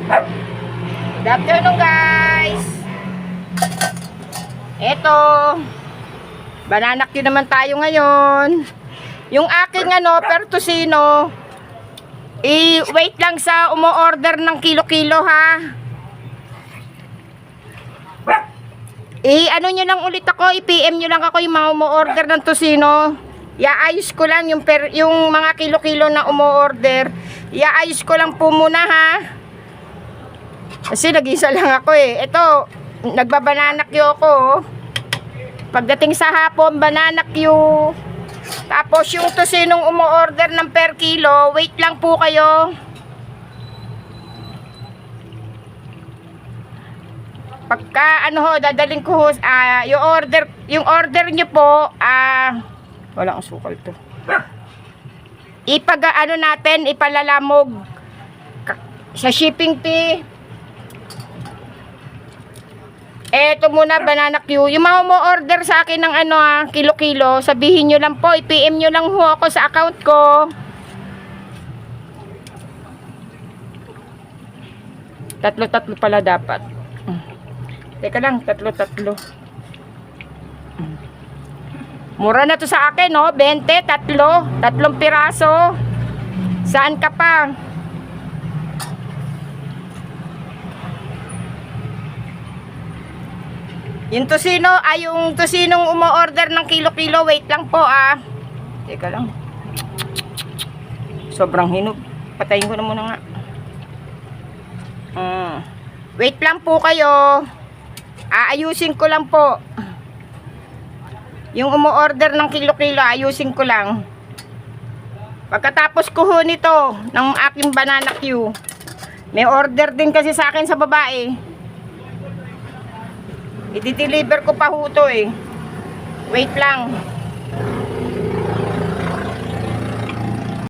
Good afternoon, guys. Eto, banana Q naman tayo ngayon. Yung aking pertusino, i-wait lang sa umo-order ng kilo-kilo, ha. I-ano nyo lang ulit ako, i-PM nyo lang ako yung mga umo-order ng tusino. Iaayos ko lang yung mga kilo-kilo na umo-order. Iaayos ko lang po muna, ha. Kasi nag-isa lang ako eh. Ito, nagbabanana Q ako. Pagdating sa hapon, banana Q. Tapos yung tusinong umo-order ng per kilo, wait lang po kayo. Pagka dadaling ko yung order nyo po, wala akong sukal to. Natin, ipalalamog sa shipping fee. Eto muna, banana Q. Yung mga mo order sa akin ng kilo-kilo, sabihin nyo lang po, i-PM nyo lang ho ako sa account ko. Tatlo pala dapat. Teka lang, tatlo. Mura na to sa akin, no? 20, tatlong piraso. Saan ka pa? Yung tusinong umo-order ng kilo-kilo, wait lang po, Teka lang. Sobrang hinog. Patayin ko na muna nga. Wait lang po kayo. Aayusin ko lang po. Yung umo-order ng kilo-kilo, ayusin ko lang. Pagkatapos ko ho nito, ng aking banana Q, may order din kasi sa akin sa babae. I-deliver ko pa ho to eh. Wait lang.